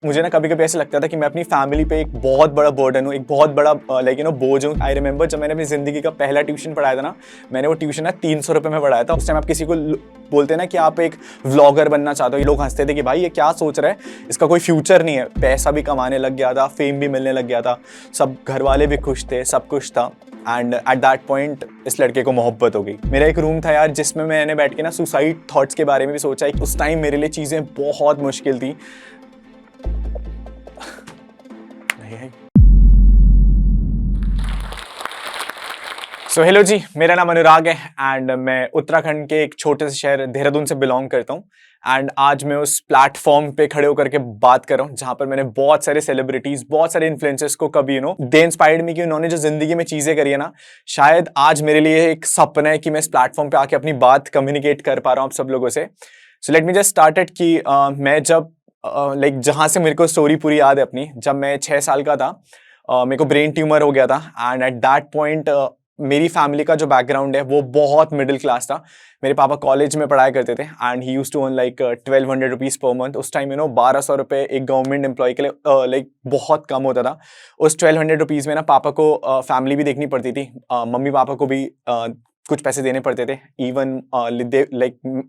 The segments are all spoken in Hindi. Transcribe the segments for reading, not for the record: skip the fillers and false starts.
मुझे ना कभी-कभी ऐसा लगता था कि मैं अपनी फैमिली पे एक बहुत बड़ा बर्डन हूँ, एक बहुत बड़ा बोझ हूँ। आई रिमेंबर जब मैंने अपनी ज़िंदगी का पहला ट्यूशन पढ़ाया था ना, मैंने वो ट्यूशन ना ₹300 में पढ़ाया था। उस टाइम आप किसी को बोलते हैं ना कि आप एक व्लॉगर बनना चाहते हो, ये लोग हँसते थे कि भाई ये क्या सोच रहा है, इसका कोई फ्यूचर नहीं है। पैसा भी कमाने लग गया था, फेम भी मिलने लग गया था, सब घर वाले भी खुश थे, सब कुछ था। एंड एट दैट पॉइंट इस लड़के को मोहब्बत हो गई। मेरा एक रूम था यार जिसमें मैंने बैठ के ना सुसाइड थॉट्स के बारे में भी सोचा। उस टाइम मेरे लिए चीज़ें बहुत मुश्किल थी। सो हेलो जी, मेरा नाम अनुराग है एंड मैं उत्तराखंड के एक छोटे से शहर देहरादून से बिलोंग करता हूँ। एंड आज मैं उस प्लेटफॉर्म पे खड़े होकर के बात कर रहा हूँ जहाँ पर मैंने बहुत सारे सेलिब्रिटीज, बहुत सारे इन्फ्लुएंसर्स को कभी दे इंस्पायर्ड मी कि उन्होंने जो जिंदगी में चीजें करी है ना, शायद आज मेरे लिए एक सपना है कि मैं इस प्लेटफॉर्म पे आके अपनी बात कम्युनिकेट कर पा रहा हूँ आप सब लोगों से। So let me just started कि मैं जब जहाँ से मेरे को स्टोरी पूरी याद है अपनी, जब मैं 6 साल का था, मेरे को ब्रेन ट्यूमर हो गया था। एंड एट दैट पॉइंट मेरी फैमिली का जो बैकग्राउंड है वो बहुत मिडिल क्लास था। मेरे पापा कॉलेज में पढ़ाया करते थे and he used to earn like 1200 rupees per month. उस टाइम 1200 रुपये एक गवर्नमेंट एम्प्लॉय के लिए बहुत कम होता था। उस 1200 रुपीज़ में ना पापा को फैमिली भी देखनी पड़ती थी, मम्मी पापा को भी कुछ पैसे देने पड़ते थे। इवन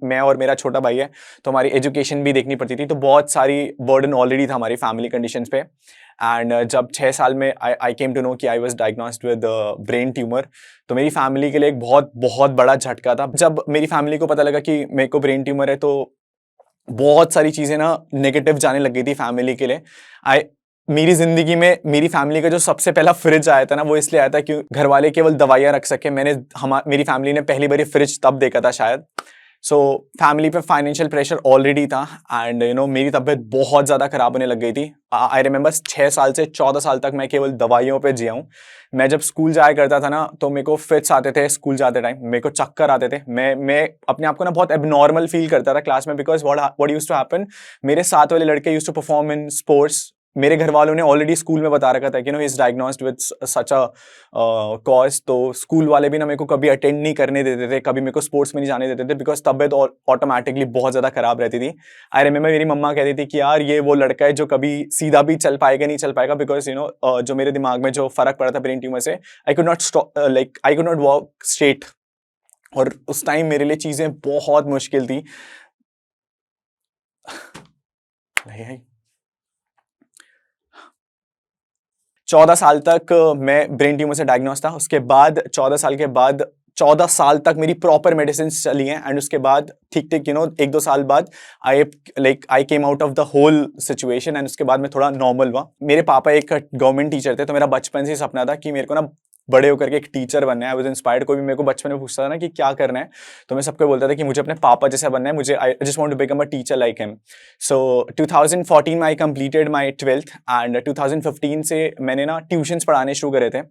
मैं और मेरा छोटा भाई है तो हमारी एजुकेशन भी देखनी पड़ती थी। तो बहुत सारी बर्डन ऑलरेडी था हमारी फैमिली कंडीशंस पे। एंड जब 6 साल में आई केम टू नो कि I was diagnosed with brain tumour, तो मेरी फैमिली के लिए एक बहुत बहुत बड़ा झटका था। जब मेरी फैमिली को पता लगा कि मेरे को ब्रेन ट्यूमर है तो बहुत सारी चीज़ें ना नेगेटिव जाने लग गई थी फैमिली के लिए। आई मेरी ज़िंदगी में मेरी फैमिली का जो सबसे पहला फ्रिज आया था ना, वो इसलिए आया था कि घर वाले केवल दवाइयाँ रख सके। मेरी फैमिली ने पहली बार फ्रिज तब देखा था शायद। सो फैमिली पे फाइनेंशियल प्रेशर ऑलरेडी था एंड मेरी तबीयत बहुत ज़्यादा ख़राब होने लग गई थी। आई रिमेंबर 6 साल से 14 साल तक मैं केवल दवाइयों पे जिया हूँ। मैं जब स्कूल जाया करता था ना तो मेरे को फिट्स आते थे, स्कूल जाते टाइम मेरे को चक्कर आते थे। मैं अपने आप को ना बहुत एबनॉर्मल फील करता था क्लास में, because what used to happen, मेरे साथ वाले लड़के used to perform in sports. मेरे घर वालों ने ऑलरेडी स्कूल में बता रखा था कि he is diagnosed with such a cause. तो स्कूल वाले भी ना मेरे को कभी अटेंड नहीं करने देते थे, कभी मेरे को स्पोर्ट्स में नहीं जाने देते थे, बिकॉज तबियत ऑटोमेटिकली बहुत ज़्यादा खराब रहती थी। आई रिमेंबर मेरी मम्मा कहती थी कि यार ये वो लड़का है जो कभी सीधा भी चल पाएगा नहीं चल पाएगा, बिकॉज जो मेरे दिमाग में जो फर्क पड़ा था ब्रेन ट्यूमर से, I could not walk straight. और उस टाइम मेरे लिए चीज़ें बहुत मुश्किल थी। 14 साल तक मैं ब्रेन ट्यूमर से डायग्नोस था। उसके बाद 14 साल के बाद 14 साल तक मेरी प्रॉपर मेडिसिन चली हैं एंड उसके बाद ठीक 1-2 साल बाद I came out of the whole situation and उसके बाद मैं थोड़ा नॉर्मल हुआ। मेरे पापा एक गवर्नमेंट टीचर थे, तो मेरा बचपन से सपना था कि मेरे को ना बड़े होकर के एक टीचर बनना है। I was inspired. कोई भी मेरे को बचपन में पूछता था ना कि क्या करना है, तो मैं सबको बोलता था कि मुझे अपने पापा जैसा बनना है, मुझे I just want to become a teacher like him. So 2014 में I completed my 12th and 2015 से मैंने ना ट्यूशंस पढ़ाने शुरू करे थे।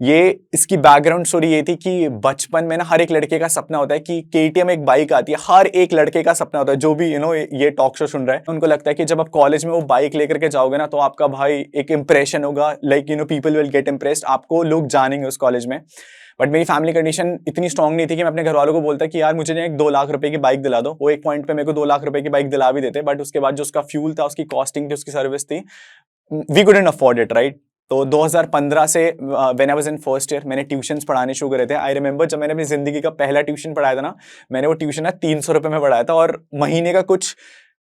ये इसकी बैकग्राउंड स्टोरी ये थी कि बचपन में ना हर एक लड़के का सपना होता है कि केटीएम एक बाइक आती है, हर एक लड़के का सपना होता है। जो भी ये टॉक शो सुन रहा है उनको लगता है कि जब आप कॉलेज में वो बाइक लेकर के जाओगे ना तो आपका भाई एक इंप्रेशन होगा, पीपल विल गेट इम्प्रेस्ड, आपको लोग जानेंगे उस कॉलेज में। बट मेरी फैमिली कंडीशन इतनी स्ट्रांग नहीं थी कि मैं अपने घर वालों को बोलता कि यार मुझे एक 2 लाख रुपए की बाइक दिला दो। वो एक पॉइंट पे मेरे को 2 लाख रुपए की बाइक दिला भी देते, बट उसके बाद जो उसका फ्यूल था, उसकी कॉस्टिंग थी, उसकी सर्विस थी, we couldn't afford it, right. तो 2015 से when I was in first year मैंने ट्यूशंस पढ़ाने शुरू करे थे। आई रिमेंबर जब मैंने अपनी जिंदगी का पहला ट्यूशन पढ़ाया था ना, मैंने वो ट्यूशन ना 300 रुपये में पढ़ाया था और महीने का कुछ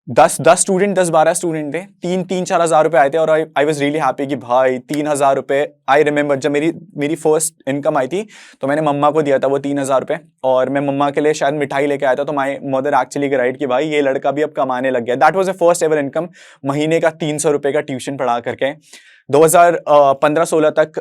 10-12 स्टूडेंट थे, 3-4 हज़ार रुपये आए थे। और आई वाज रियली हैप्पी कि भाई 3,000 रुपये। आई रिमेंबर जब मेरी फर्स्ट इनकम आई थी तो मैंने मम्मा को दिया था वो 3,000 रुपये, और मैं मम्मा के लिए शायद मिठाई लेके आया था। तो माई मदर एक्चुअली राइट कि भाई ये लड़का भी अब कमाने लग गया। That was the first ever income, महीने का 300 रुपये का ट्यूशन पढ़ा करके। 2015-16 तक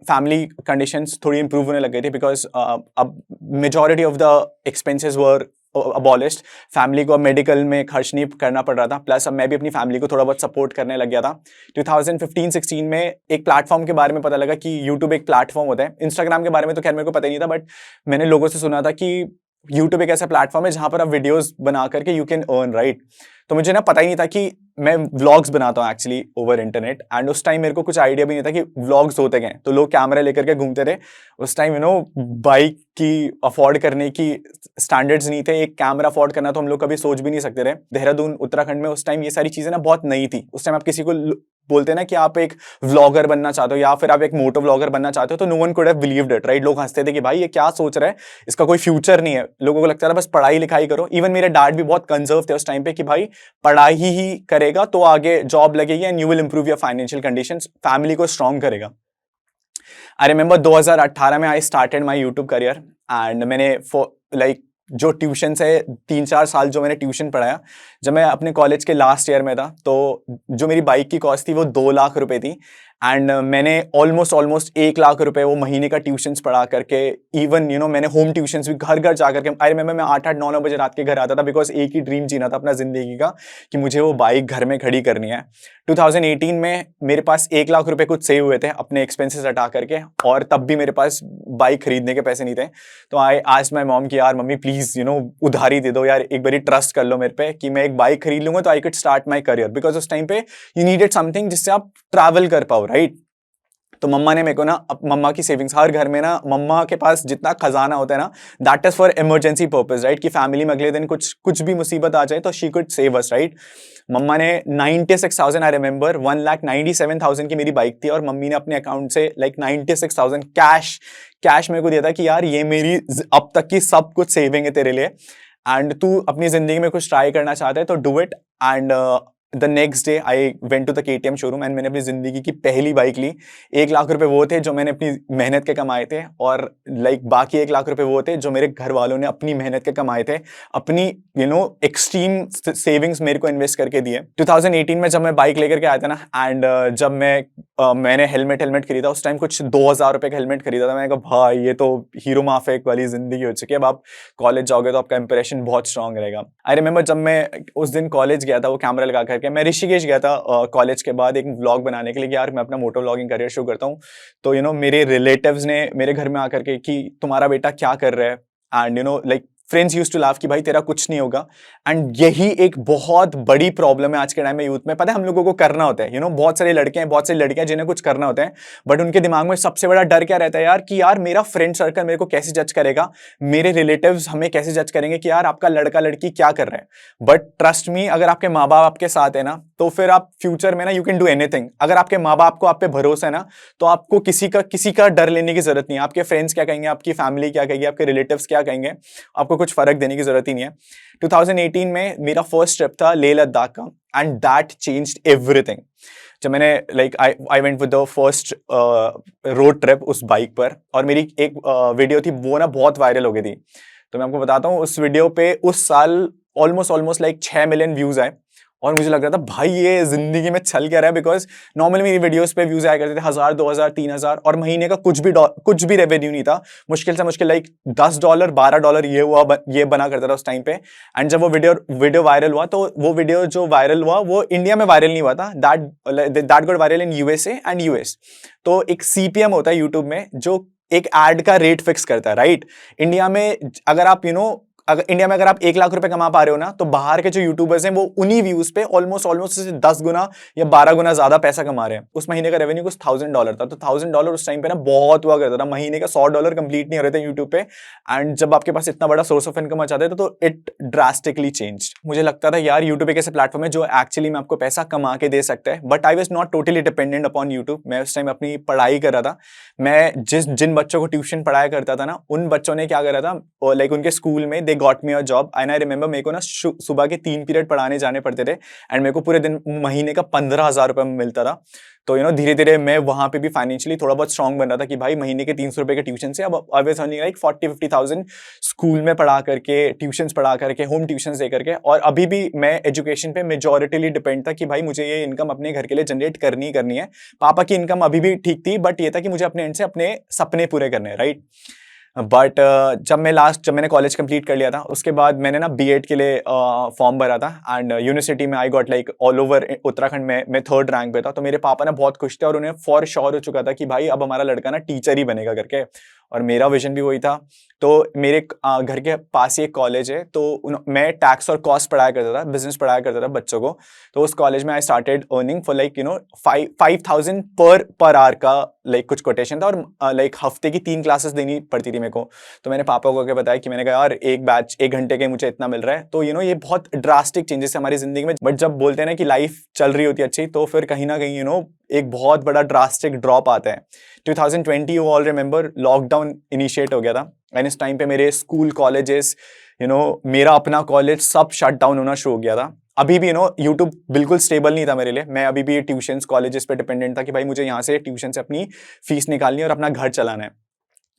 फैमिली कंडीशंस थोड़ी इंप्रूव होने लग गई थी, बिकॉज अब majority of the expenses were abolished. Family को मेडिकल में खर्च नहीं करना पड़ रहा था, प्लस अब मैं भी अपनी फैमिली को थोड़ा बहुत सपोर्ट करने लग गया था। 2015-16 में एक प्लेटफॉर्म के बारे में पता लगा कि यूट्यूब एक प्लेटफॉर्म होता है। इंस्टाग्राम के बारे में तो खैर मेरे को पता ही नहीं था, बट मैंने लोगों से सुना था कि यूट्यूब एक ऐसा प्लेटफॉर्म है जहां पर आप वीडियोस बना करके यू कैन अर्न, राइट। तो मुझे ना पता ही नहीं था कि मैं व्लॉग्स बनाता हूँ एक्चुअली ओवर इंटरनेट, एंड उस टाइम मेरे को कुछ आइडिया भी नहीं था कि व्लॉग्स होते क्या हैं। तो लोग कैमरा लेकर के घूमते थे उस टाइम, बाइक की अफोर्ड करने की स्टैंडर्ड्स नहीं थे, एक कैमरा अफोर्ड करना तो हम लोग कभी सोच भी नहीं सकते थे। देहरादून उत्तराखंड में उस टाइम ये सारी चीजें ना बहुत नई थी। उस टाइम आप किसी को बोलते हैं ना कि आप एक व्लॉगर बनना चाहते हो या फिर आप एक मोटो व्लॉगर बनना चाहते हो, तो no one could have believed it, right. लोग हंसते थे कि भाई ये क्या सोच रहा है, इसका कोई फ्यूचर नहीं है। लोगों को लगता था बस पढ़ाई लिखाई करो। इवन मेरे डैड भी बहुत कंजर्व थे उस टाइम पे कि भाई पढ़ाई ही करेगा तो आगे जॉब लगेगी and you will improve your financial conditions, family को स्ट्रांग करेगा। आई रिमेंबर 2018 में I started my YouTube career, and मैंने लाइक जो ट्यूशन है 3-4 साल जो मैंने ट्यूशन पढ़ाया, जब मैं अपने कॉलेज के लास्ट ईयर में था, तो जो मेरी बाइक की कॉस्ट थी वो 2 लाख रुपए थी, एंड मैंने ऑलमोस्ट 1 लाख रुपए वो महीने का ट्यूशंस पढ़ा करके, इवन मैंने होम ट्यूशंस भी घर घर जा करके, आई रिमेंबर मैं 8-8 9-9 बजे रात के घर आता था, बिकॉज एक ही ड्रीम जीना था अपना जिंदगी का कि मुझे वो बाइक घर में खड़ी करनी है। 2018 में मेरे पास 1 लाख रुपए कुछ सेव हुए थे अपने एक्सपेंसेस हटा करके, और तब भी मेरे पास बाइक खरीदने के पैसे नहीं थे। तो आई आस्क्ड माय मॉम कि यार मम्मी प्लीज उधारी दे दो यार, एक बारी ट्रस्ट कर लो मेरे पे कि मैं एक बाइक खरीद लूंगा तो I could start my career, because उस टाइम पे यू नीडेड समथिंग जिससे आप ट्रैवल कर पाओ, राइट। तो मम्मा ने मेरे को ना, मम्मा की सेविंग्स, हर घर में ना मम्मा के पास जितना खजाना होता है ना, that is for emergency purpose, right, कि फैमिली में अगले दिन कुछ भी मुसीबत आ जाए तो she could save us, right. मम्मा ने 96,000, आई रिमेंबर 1,97,000 की मेरी बाइक थी, और मम्मी ने अपने अकाउंट से लाइक 96,000 कैश मेरे को दिया था कि यार ये मेरी अब तक की सब कुछ सेविंग है तेरे लिए, एंड तू अपनी जिंदगी में कुछ ट्राई करना चाहता है तो do it. And the next day I went to the KTM showroom, and मैंने अपनी जिंदगी की पहली बाइक ली। 1 लाख रुपए वो थे जो मैंने अपनी मेहनत के कमाए थे, और लाइक बाकी 1 लाख रुपए वो थे जो मेरे घर वालों ने अपनी मेहनत के कमाए थे, अपनी एक्सट्रीम सेविंग्स मेरे को इन्वेस्ट करके दिए। 2018 में जब मैं बाइक लेकर के आया था ना, एंड जब मैंने हेलमेट खरीदा, उस टाइम कुछ 2,000 रुपए का हेलमेट खरीदा था। मैंने कहा भाई ये तो हीरो माफिक वाली जिंदगी हो चुकी है, अब आप कॉलेज जाओगे तो आपका इंप्रेशन बहुत स्ट्रांग रहेगा। आई रिमेंबर जब मैं उस दिन कॉलेज गया था वो कैमरा लगा करके, मैं ऋषिकेश गया था कॉलेज के बाद एक व्लॉग बनाने के लिए कि यार मैं अपना मोटो व्लॉगिंग करियर शुरू करता हूँ। तो मेरे रिलेटिव्स ने मेरे घर में आकर के कि तुम्हारा बेटा क्या कर रहा है, and like friends used to laugh कि भाई तेरा कुछ नहीं होगा। एंड यही एक बहुत बड़ी प्रॉब्लम है आज के टाइम में यूथ में। पता है हम लोगों को करना होता है, बहुत सारे लड़के हैं, बहुत सारी लड़कियां जिन्हें कुछ करना होता है, बट उनके दिमाग में सबसे बड़ा डर क्या रहता है यार, कि यार मेरा फ्रेंड सर्कल मेरे को कैसे जज करेगा, मेरे रिलेटिव्स हमें कैसे जज करेंगे कि यार आपका लड़का लड़की क्या कर रहा है। बट ट्रस्ट मी, अगर आपके माँ बाप आपके साथ है ना, तो फिर आप फ्यूचर में ना यू कैन डू एनीथिंग। अगर आपके माँ बाप को आप पे भरोसा है ना, तो आपको किसी का डर लेने की जरूरत नहीं है। आपके फ्रेंड्स क्या कहेंगे, आपकी फैमिली क्या कहेगी, आपके रिलेटिव्स क्या कहेंगे, आपको कुछ फर्क देने की जरूरत ही नहीं है। 2018 में मेरा फर्स्ट ट्रिप था लेह लद्दाख का, एंड दैट चेंज्ड एवरीथिंग। जब मैंने like I went with the first road trip उस बाइक पर, और मेरी एक वीडियो थी वो ना बहुत वायरल हो गई थी। तो मैं आपको बताता हूँ, उस वीडियो पे उस साल ऑलमोस्ट लाइक 6 मिलियन व्यूज आए, और मुझे लग रहा था भाई ये जिंदगी में चल क्या रहा है, बिकॉज नॉर्मली मेरी वीडियोस पे व्यूज आया करते थे 1,000, 2,000, 3,000, और महीने का कुछ भी रेवेन्यू नहीं था। मुश्किल से मुश्किल लाइक $10, $12 ये बना करता था उस टाइम पे। एंड जब वो वीडियो वायरल हुआ, तो वो वीडियो जो वायरल हुआ वो इंडिया में वायरल नहीं हुआ था, that got viral in USA and US। तो एक CPM होता है यूट्यूब में जो एक एड का रेट फिक्स करता है, राइट। इंडिया में अगर आप अगर आप 1 लाख रुपए कमा पा रहे हो ना, तो बाहर के जो यूट्यूबर्स हैं वो उन्हीं व्यूज पे ऑलमोस्ट 10 गुना या 12 गुना ज्यादा पैसा कमा रहे हैं। उस महीने का रेवेन्यू कुछ $1,000 था, तो $1,000 उस टाइम पे ना बहुत हुआ करता था। महीने का $100 कंप्लीट नहीं हो रहे थे यूट्यूब पे, एंड जब आपके पास इतना बड़ा सोर्स ऑफ इनकम आ जाता है तो इट ड्रास्टिकली चेंज्ड। मुझे लगता था यार यूट्यूब एक ऐसे प्लेटफॉर्म है जो एक्चुअली में आपको पैसा कमा के दे सकता है, but I was not totally dependent upon YouTube. मैं उस टाइम अपनी पढ़ाई कर रहा था। मैं जिन बच्चों को ट्यूशन पढ़ाया करता था ना, उन बच्चों ने क्या करा था, लाइक उनके स्कूल में they got me a job, and I remember मेरे को ना सुबह के 3 पीरियड पढ़ाने जाने पड़ते थे, एंड मेरे को पूरे दिन महीने का 15,000 रुपये मिलता था। तो धीरे धीरे मैं वहां पे भी फाइनेंशियली थोड़ा बहुत स्ट्रांग बन रहा था कि भाई महीने के 300 रुपए के ट्यूशन से अब I was earning like 40-50,000 school में पढ़ा करके, ट्यूशंस पढ़ा करके, होम ट्यूशंस दे करके। और अभी भी मैं एजुकेशन पे मेजॉरिटीली डिपेंड था कि भाई मुझे ये इनकम अपने घर के लिए जनरेट करनी है। पापा की इनकम अभी भी ठीक थी, बट ये था कि मुझे अपने एंड से अपने सपने पूरे करने हैं, राइट। बट जब मैंने कॉलेज कंप्लीट कर लिया था, उसके बाद मैंने ना B.Ed के लिए फॉर्म भरा था, एंड यूनिवर्सिटी में I got like all over Uttarakhand में मैं 3rd रैंक पे था। तो मेरे पापा ना बहुत खुश थे, और उन्हें फॉर श्योर हो चुका था कि भाई अब हमारा लड़का ना टीचर ही बनेगा करके। और मेरा विजन भी वही था। तो मेरे घर के पास ही एक कॉलेज है, तो मैं टैक्स और कॉस्ट पढ़ाया करता था, बिजनेस पढ़ाया करता था बच्चों को। तो उस कॉलेज में I started earning for like 5,000 per hour का लाइक कुछ कोटेशन था, और लाइक हफ्ते की 3 क्लासेस देनी पड़ती थी मेरे को। तो मैंने पापा को आके बताया कि मैंने कहा यार एक बैच 1 घंटे के मुझे इतना मिल रहा है। तो ये बहुत ड्रास्टिक चेंजेस है हमारी जिंदगी में, बट जब बोलते हैं ना कि लाइफ चल रही होती है अच्छी, तो फिर कहीं ना कहीं एक बहुत बड़ा ड्रास्टिक ड्रॉप आता है। 2020 you all remember, lockdown initiate हो गया था, एंड इस टाइम पे मेरे स्कूल कॉलेजेस मेरा अपना कॉलेज सब शट डाउन होना शुरू हो गया था। अभी भी यूट्यूब बिल्कुल स्टेबल नहीं था मेरे लिए। मैं अभी भी ट्यूशंस कॉलेजेस पे डिपेंडेंट था कि भाई मुझे यहाँ से ट्यूशन से अपनी फीस निकालनी है और अपना घर चलाना है।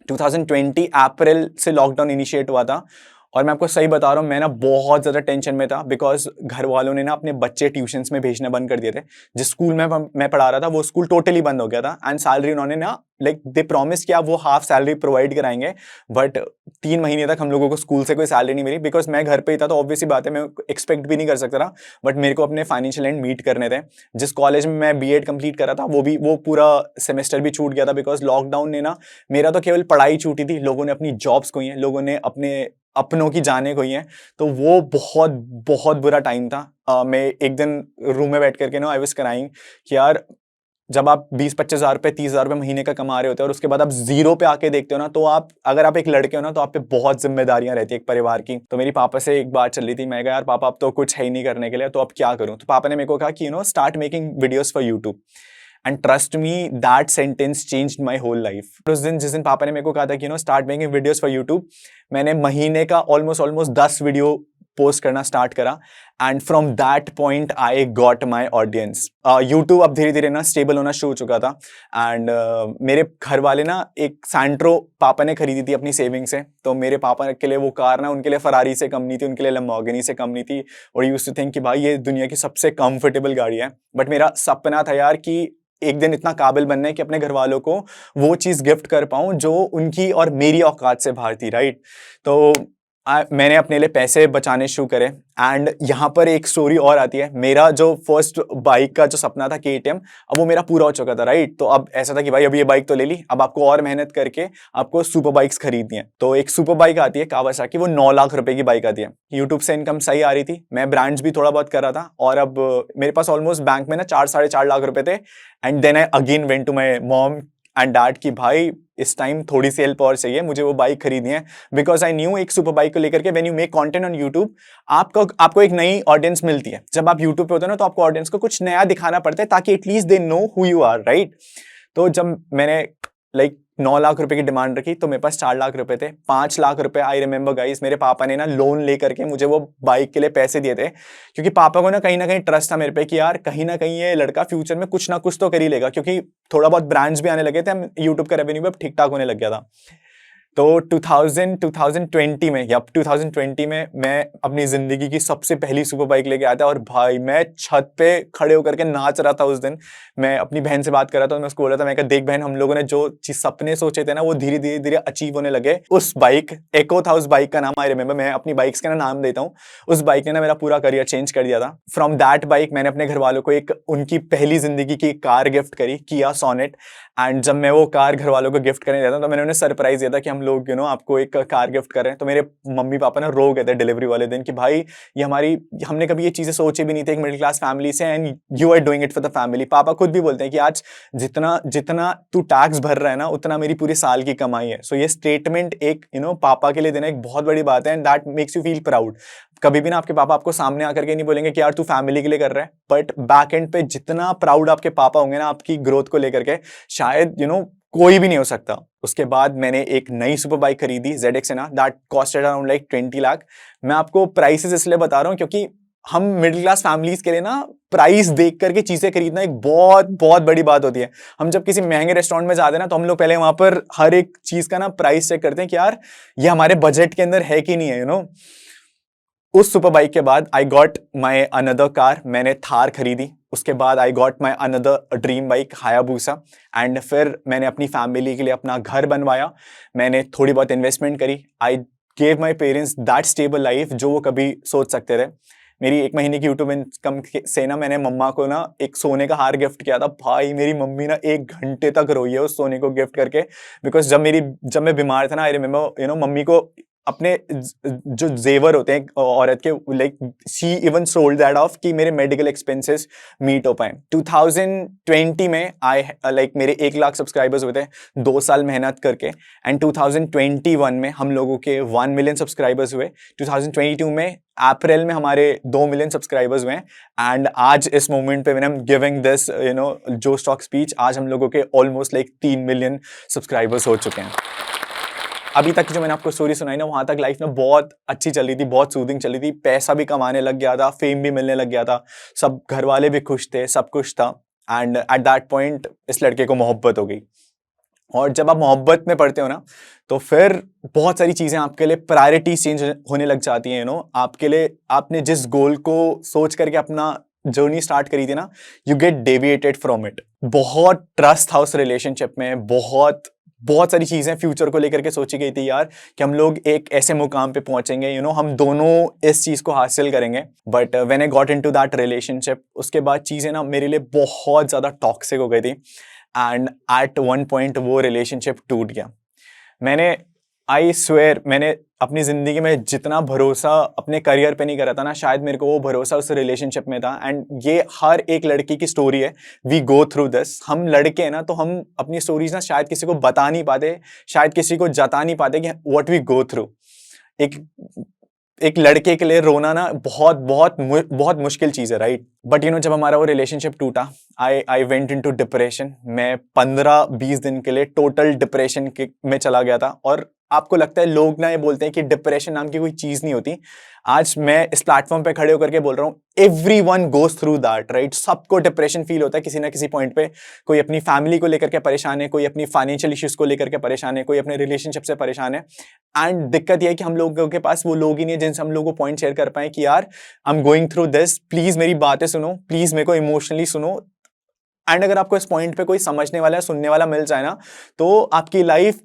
2020 अप्रैल से लॉकडाउन इनिशिएट हुआ था, और मैं आपको सही बता रहा हूँ, मैं ना बहुत ज़्यादा टेंशन में था, बिकॉज घर वालों ने ना अपने बच्चे ट्यूशंस में भेजना बंद कर दिए थे। जिस स्कूल में मैं पढ़ा रहा था वो स्कूल टोटली बंद हो गया था, एंड सैलरी उन्होंने ना लाइक दे प्रॉमिस किया वो हाफ सैलरी प्रोवाइड कराएंगे, बट 3 महीने तक हम लोगों को स्कूल से कोई सैलरी नहीं मिली। बिकॉज मैं घर पे ही था, तो ऑब्वियसली बात है मैं एक्सपेक्ट भी नहीं कर सकता था, बट मेरे को अपने फाइनेंशियल एंड मीट करने थे। जिस कॉलेज में मैं बीएड कंप्लीट कर रहा था वो पूरा सेमेस्टर भी छूट गया था, बिकॉज लॉकडाउन ने ना, मेरा तो केवल पढ़ाई छूटी थी, लोगों ने अपनी जॉब्स खोई हैं, लोगों ने अपने अपनों की जाने को ही है। तो वो बहुत बहुत बुरा टाइम था। मैं एक दिन रूम में बैठ करके आई वाज क्राइंग कि यार, जब आप 20-25 हज़ार रुपए 30,000 रुपए महीने का कमा रहे होते हो, और उसके बाद आप जीरो पे आके देखते हो ना, तो अगर आप एक लड़के हो ना, तो आप पे बहुत जिम्मेदारियां रहती है एक परिवार की। तो मेरी पापा से एक बात चल रही थी, मैं कहा यार पापा अब तो कुछ है ही नहीं करने के लिए, तो अब क्या करूं। तो पापा ने मेरे को कहा कि start making videos for YouTube, and trust me that sentence changed my whole life. उस दिन जिस दिन पापा ने मेरे को कहा था कि start making videos for YouTube, मैंने महीने का ऑलमोस्ट 10 वीडियो पोस्ट करना स्टार्ट करा, and from that point I got my audience. YouTube अब धीरे धीरे ना स्टेबल होना शुरू हो चुका था, एंड मेरे घर वाले ना एक सैंट्रो पापा ने खरीदी थी अपनी सेविंग से। तो मेरे पापा के लिए वो कार ना उनके लिए फरारी से कम नहीं थी, उनके लिए लैम्बोर्गिनी से कम नहीं थी, और यूज्ड टू थिंक कि भाई ये दुनिया की सबसे कंफर्टेबल गाड़ी है। बट मेरा सपना था यार कि एक दिन इतना काबिल बनना है कि अपने घर वालों को वो चीज गिफ्ट कर पाऊं जो उनकी और मेरी औकात से बाहर थी, राइट। तो मैंने अपने लिए पैसे बचाने शुरू करे, एंड यहाँ पर एक स्टोरी और आती है। मेरा जो फर्स्ट बाइक का जो सपना था KTM, अब वो मेरा पूरा हो चुका था, राइट। तो अब ऐसा था कि भाई अब ये बाइक तो ले ली, अब आपको और मेहनत करके आपको सुपर बाइक्स खरीदनी है। तो एक सुपर बाइक आती है कावासाकी, वो 9 लाख रुपए की बाइक आती है। यूट्यूब से इनकम सही आ रही थी, मैं ब्रांड्स भी थोड़ा बहुत कर रहा था, और अब मेरे पास ऑलमोस्ट बैंक में ना 4-4.5 लाख रुपए थे। And then I again went to my mom and dad कि भाई इस टाइम थोड़ी सी हेल्प और चाहिए, मुझे वो बाइक खरीदनी है। बिकॉज आई न्यू एक सुपर बाइक को लेकर के, when you make content on YouTube, आपको एक नई ऑडियंस मिलती है। जब आप यूट्यूब पे होते हो ना, तो आपको ऑडियंस को कुछ नया दिखाना पड़ता है, ताकि at least they know who you are, right. तो जब मैंने लाइक 9 लाख रुपए की डिमांड रखी, तो मेरे पास 4 लाख रुपए थे। 5 लाख रुपए आई रिमेंबर गाइस, मेरे पापा ने ना लोन लेकर के मुझे वो बाइक के लिए पैसे दिए थे, क्योंकि पापा को ना कहीं ट्रस्ट था मेरे पे कि यार कहीं ना कहीं ये लड़का फ्यूचर में कुछ ना कुछ तो कर ही लेगा, क्योंकि थोड़ा बहुत ब्रांड्स भी आने लगे थे, यूट्यूब का रेवेन्यू भी अब ठीक ठाक होने लग गया था। तो 2020 में मैं अपनी जिंदगी की सबसे पहली सुपर बाइक लेके आया था, और भाई मैं छत पे खड़े होकर के नाच रहा था उस दिन। मैं अपनी बहन से बात कर रहा था, मैं उसको बोल रहा था, मैं कहा देख बहन, हम लोगों ने जो चीज सपने सोचे थे ना, वो धीरे धीरे धीरे अचीव होने लगे। उस बाइक एको था, उस बाइक का नाम आई रिमेंबर, मैं अपनी बाइक्स का ना नाम देता हूँ। उस बाइक ने ना मेरा पूरा करियर चेंज कर दिया था। फ्रॉम दैट बाइक मैंने अपने घर वालों को एक उनकी पहली जिंदगी की कार गिफ्ट करी, किया सोनेट। एंड जब मैं वो कार घर वालों को गिफ्ट करने जाता, तो मैंने उन्हें सरप्राइज दिया था कि हम लोग आपको एक कार गिफ्ट कर रहे हैं। तो मेरे मम्मी पापा ना रो गए थे डिलीवरी वाले दिन कि भाई ये हमने कभी ये चीजें सोची भी नहीं थी एक मिडिल क्लास फैमिली से, and you are doing it for the family. पापा खुद भी बोलते हैं कि आज जितना जितना तू टैक्स भर रहा है ना, उतना मेरी पूरी साल की कमाई है। सो ये स्टेटमेंट एक पापा के लिए देना एक बहुत बड़ी बात है, and that makes you feel proud. कभी भी ना आपके पापा आपको सामने आकर के नहीं बोलेंगे कि यार तू फैमिली के लिए कर रहा है, बट बैक एंड पे जितना प्राउड आपके पापा होंगे ना आपकी ग्रोथ को लेकर के, शायद कोई भी नहीं हो सकता। उसके बाद मैंने एक नई सुपर बाइक खरीदी, ZX ना, that costed around like 20 lakh. मैं आपको प्राइसेस इसलिए बता रहा हूँ क्योंकि हम मिडिल क्लास फैमिलीज के लिए ना प्राइस देख करके चीजें खरीदना एक बहुत बहुत बड़ी बात होती है। हम जब किसी महंगे रेस्टोरेंट में जाते हैं ना, तो हम लोग पहले वहां पर हर एक चीज का ना प्राइस चेक करते हैं कि यार ये हमारे बजट के अंदर है कि नहीं है। उस सुपर बाइक के बाद I got my another car, मैंने थार खरीदी। उसके बाद I got my another dream bike Hayabusa, and फिर मैंने अपनी फैमिली के लिए अपना घर बनवाया। मैंने थोड़ी बहुत इन्वेस्टमेंट करी। I gave my parents that stable life जो वो कभी सोच सकते थे। मेरी 1 महीने की यूट्यूब इनकम से ना मैंने मम्मा को ना एक सोने का हार गिफ्ट किया था। भाई मेरी मम्मी ना 1 घंटे तक रोई है उस सोने को गिफ्ट करके, बिकॉज़ जब मैं बीमार था ना, आई रिमेंबर मम्मी को अपने जो जेवर होते हैं औरत के, like she even sold that of कि मेरे मेडिकल एक्सपेंसेस मीट हो पाए। 2020 में मेरे 1 लाख सब्सक्राइबर्स हुए थे 2 साल मेहनत करके, एंड 2021 में हम लोगों के 1 मिलियन सब्सक्राइबर्स हुए। 2022 में अप्रैल में हमारे 2 मिलियन सब्सक्राइबर्स हुए, एंड आज इस मोमेंट पे when I am giving this जो स्टॉक स्पीच, आज हम लोगों के ऑलमोस्ट 3 मिलियन सब्सक्राइबर्स हो चुके हैं। अभी तक की जो मैंने आपको स्टोरी सुनाई ना, वहां तक लाइफ में बहुत अच्छी चल रही थी, बहुत सूदिंग चल रही थी, पैसा भी कमाने लग गया था, फेम भी मिलने लग गया था, सब घर वाले भी खुश थे, सब कुछ था। एंड एट दैट पॉइंट इस लड़के को मोहब्बत हो गई। और जब आप मोहब्बत में पड़ते हो ना, तो फिर बहुत सारी चीजें आपके लिए प्रायोरिटी चेंज होने लग जाती हैं। आपके लिए, आपने जिस गोल को सोच करके अपना जर्नी स्टार्ट करी थी ना, you get deviated from it. बहुत ट्रस्ट था उस रिलेशनशिप में, बहुत सारी चीजें फ्यूचर को लेकर के सोची गई थी यार, कि हम लोग एक ऐसे मुकाम पे पहुंचेंगे, हम दोनों इस चीज को हासिल करेंगे। But when I got into that relationship, उसके बाद चीजें ना मेरे लिए बहुत ज्यादा टॉक्सिक हो गई थी, एंड एट वन पॉइंट वो रिलेशनशिप टूट गया। आई स्वेयर, मैंने अपनी जिंदगी में जितना भरोसा अपने करियर पे नहीं करा था ना, शायद मेरे को वो भरोसा उस रिलेशनशिप में था। एंड ये हर एक लड़की की स्टोरी है, वी गो थ्रू दिस। हम लड़के हैं ना, तो हम अपनी स्टोरीज ना शायद किसी को बता नहीं पाते, शायद किसी को जता नहीं पाते कि व्हाट वी गो थ्रू। एक लड़के के लिए रोना ना बहुत बहुत बहुत मुश्किल चीज है, राइट? बट जब हमारा वो रिलेशनशिप टूटा, आई वेंट इनटू डिप्रेशन। मैं 15-20 दिन के लिए टोटल डिप्रेशन में चला गया था। और आपको लगता है, लोग ना ये बोलते हैं कि डिप्रेशन नाम की कोई चीज नहीं होती। आज मैं इस प्लेटफॉर्म पे खड़े होकर के बोल रहा हूँ, everyone goes through that, right? सबको डिप्रेशन फील होता है किसी ना किसी पॉइंट पे। कोई अपनी फैमिली को लेकर के परेशान है, कोई अपनी फाइनेंशियल इश्यूज को लेकर के परेशान है, कोई अपने रिलेशनशिप से परेशान है। एंड दिक्कत यह है कि हम लोगों के पास वो लोग ही नहीं है जिनसे हम लोगों को पॉइंट शेयर कर पाए कि यार I am going through this, please मेरी बातें सुनो, प्लीज मेरे को इमोशनली सुनो। एंड अगर आपको इस पॉइंट पे कोई समझने वाला, सुनने वाला मिल जाए ना, तो आपकी लाइफ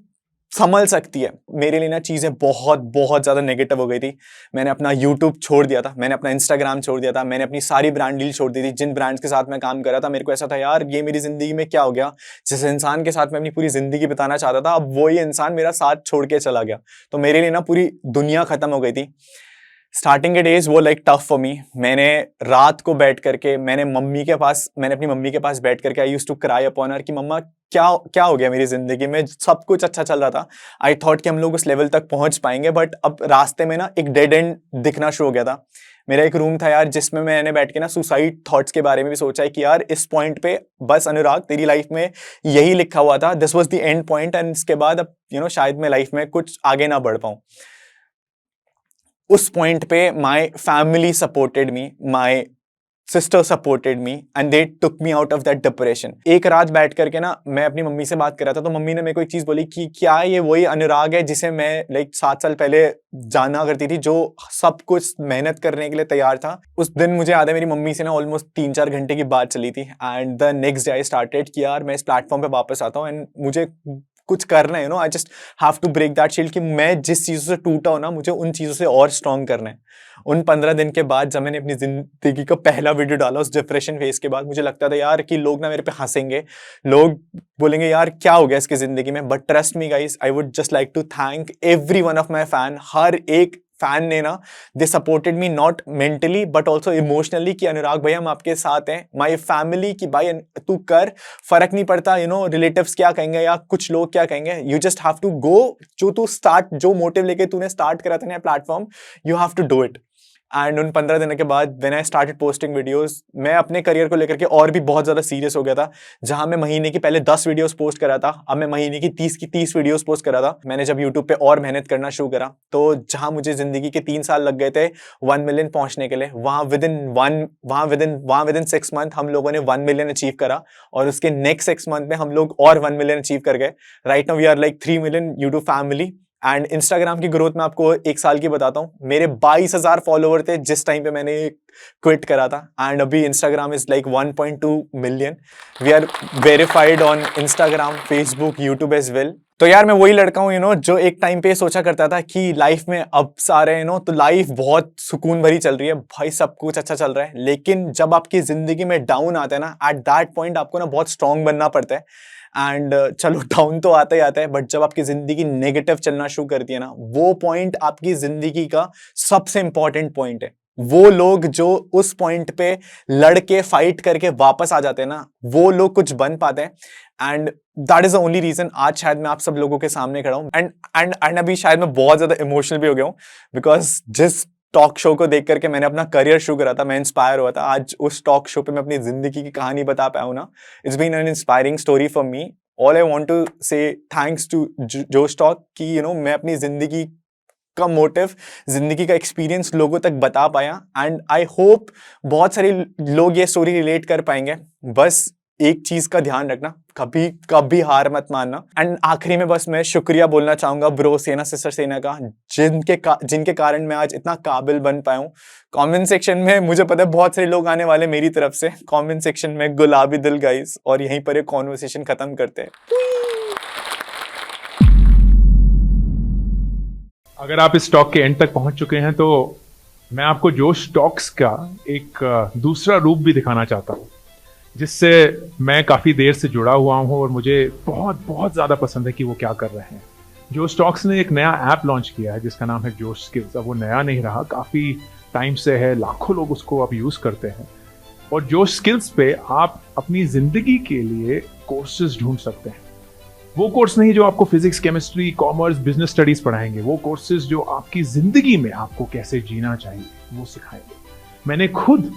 संभल सकती है। मेरे लिए ना चीजें बहुत बहुत ज्यादा नेगेटिव हो गई थी। मैंने अपना यूट्यूब छोड़ दिया था, मैंने अपना इंस्टाग्राम छोड़ दिया था, मैंने अपनी सारी ब्रांड डील छोड़ दी थी। जिन ब्रांड्स के साथ मैं काम कर रहा था, मेरे को ऐसा था यार ये मेरी जिंदगी में क्या हो गया, जिस इंसान के साथ मैं अपनी पूरी जिंदगी बिताना चाहता था, अब वही इंसान मेरा साथ छोड़ के चला गया। तो मेरे लिए ना पूरी दुनिया खत्म हो गई थी। स्टार्टिंग के डेज वो टफ फॉर मी। मैंने रात को बैठ करके मैंने अपनी मम्मी के पास बैठ करके I used to cry upon her कि मम्मा क्या क्या हो गया मेरी जिंदगी में, सब कुछ अच्छा चल रहा था, आई थॉट कि हम लोग उस लेवल तक पहुंच पाएंगे, बट अब रास्ते में ना एक डेड एंड दिखना शुरू हो गया था। मेरा एक रूम था यार, जिसमें मैंने बैठ के ना सुसाइड थॉट्स के बारे में भी सोचा है कि यार इस पॉइंट पे बस अनुराग, तेरी लाइफ में यही लिखा हुआ था, this was the end point, and इसके बाद अब शायद मैं लाइफ में कुछ आगे ना बढ़ पाऊं। उस पॉइंट पे my family supported me, my sister supported me, and they took me out of that depression. एक रात बैठ करके ना मैं अपनी मम्मी से बात कर रहा था, तो मम्मी ने मेरे को एक चीज बोली कि क्या ये वही अनुराग है जिसे मैं 7 साल पहले जाना करती थी, जो सब कुछ मेहनत करने के लिए तैयार था। उस दिन मुझे याद है मेरी मम्मी से ना ऑलमोस्ट 3-4 घंटे की बात चली थी, and the next day I started कि यार मैं इस प्लेटफॉर्म पे वापस आता हूँ, एंड मुझे कुछ करना है, I just have to break that shield कि मैं जिस चीजों से टूटा हूं ना, मुझे उन चीजों से और स्ट्रांग करना है। उन 15 दिन के बाद जब मैंने अपनी जिंदगी का पहला वीडियो डाला उस डिप्रेशन फेज के बाद, मुझे लगता था यार कि लोग ना मेरे पे हंसेंगे, लोग बोलेंगे यार क्या हो गया इसकी जिंदगी में। But trust me guys, I would just like to thank every one of my fan. हर एक फैन ने ना, they supported me not mentally but also emotionally कि अनुराग भाई हम आपके साथ हैं। माई फैमिली की भाई तू कर, फर्क नहीं पड़ता रिलेटिव्स क्या कहेंगे या कुछ लोग क्या कहेंगे, you just have to go, जो मोटिव लेके तूने स्टार्ट करा था ना platform, you have to do it. And उन 15 दिन के बाद when I started posting videos, मैं अपने करियर को लेकर के और भी बहुत ज्यादा सीरियस हो गया था। जहां मैं महीने की पहले 10 वीडियोस पोस्ट करा था, अब मैं महीने की 30 वीडियोस पोस्ट करा था। मैंने जब यूट्यूब पे और मेहनत करना शुरू करा, तो जहां मुझे जिंदगी के 3 साल लग गए थे 1 मिलियन पहुंचने के लिए, वहां विद इन 6 मंथ हम लोगों ने 1 मिलियन अचीव करा, और उसके नेक्स्ट 6 मंथ में हम लोग और 1 मिलियन अचीव कर गए। Right now we are 3 million YouTube family. And Instagram की ग्रोथ मैं आपको 1 साल की बताता हूं। मेरे 22,000 फॉलोवर थे जिस टाइम पे मैंने क्विट करा था, एंड अभी Instagram is 1.2 million. We are verified on Instagram, Facebook, YouTube as well. तो यार मैं वही लड़का हूँ जो एक टाइम पे सोचा करता था कि लाइफ में अब सारे तो लाइफ बहुत सुकून भरी चल रही है भाई, सब कुछ अच्छा चल रहा है। लेकिन जब आपकी जिंदगी में डाउन आता है ना, एट दैट पॉइंट आपको ना बहुत स्ट्रांग बनना पड़ता है। एंड चलो डाउन तो आता ही आता है, बट जब आपकी जिंदगी नेगेटिव चलना शुरू करती है ना, वो पॉइंट आपकी जिंदगी का सबसे इंपॉर्टेंट पॉइंट है। वो लोग जो उस पॉइंट पे लड़के फाइट करके वापस आ जाते हैं ना, वो लोग कुछ बन पाते हैं। And that is the only reason आज शायद मैं आप सब लोगों के सामने खड़ा हूं। एंड अभी शायद मैं बहुत ज्यादा इमोशनल भी हो गया हूं, बिकॉज जिस टॉक शो को देख करके मैंने अपना करियर शुरू करा था, मैं इंस्पायर हुआ था। आज उस टॉक शो पे मैं अपनी जिंदगी की कहानी बता पाया हूं ना, it's been an inspiring story for me. All I want to say thanks to Josh talk कि मैं अपनी जिंदगी का मोटिव, जिंदगी का एक्सपीरियंस लोगों तक बता पाया। एंड आई होप बहुत सारे लोग ये स्टोरी रिलेट कर पाएंगे। बस एक चीज का ध्यान रखना, कभी कभी हार मत मानना। एंड आखिरी में बस मैं शुक्रिया बोलना चाहूंगा ब्रो सेना सिस्टर सेना का, जिनके कारण मैं आज इतना काबिल बन पाया हूँ। कमेंट सेक्शन में मुझे पता है बहुत सारे लोग आने वाले मेरी तरफ से, कमेंट सेक्शन में गुलाबी दिल गाइस, और यहीं पर एक कॉन्वर्सेशन खत्म करते हैं। अगर आप इस टॉक के एंड तक पहुंच चुके हैं तो मैं आपको जोश टॉक्स का एक दूसरा रूप भी दिखाना चाहता हूं, जिससे मैं काफ़ी देर से जुड़ा हुआ हूं और मुझे बहुत बहुत ज़्यादा पसंद है कि वो क्या कर रहे हैं। जोश टॉक्स ने एक नया ऐप लॉन्च किया है जिसका नाम है जोश स्किल्स। अब वो नया नहीं रहा, काफ़ी टाइम से है, लाखों लोग उसको अब यूज़ करते हैं। और जोश स्किल्स पे आप अपनी ज़िंदगी के लिए कोर्सेज ढूंढ सकते हैं। वो कोर्स नहीं जो आपको physics, chemistry, commerce, business studies पढ़ाएंगे, वो कोर्सेज जो आपकी जिंदगी में आपको कैसे जीना चाहिए वो सिखाएंगे। मैंने खुद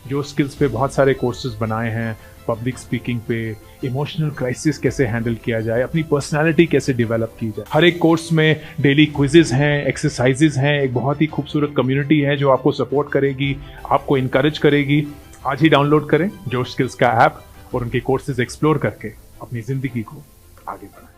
जो स्किल्स पे बहुत सारे कोर्सेज बनाए हैं, पब्लिक स्पीकिंग पे, इमोशनल क्राइसिस कैसे हैंडल किया जाए, अपनी पर्सनालिटी कैसे डेवलप की जाए। हर एक कोर्स में डेली क्विजेज हैं, एक्सरसाइजेज हैं, एक बहुत ही खूबसूरत कम्युनिटी है जो आपको सपोर्ट करेगी, आपको इनकरेज करेगी। आज ही डाउनलोड करें जोश स्किल्स का ऐप और उनके कोर्सेज एक्सप्लोर करके अपनी जिंदगी को आगे बढ़ाएं।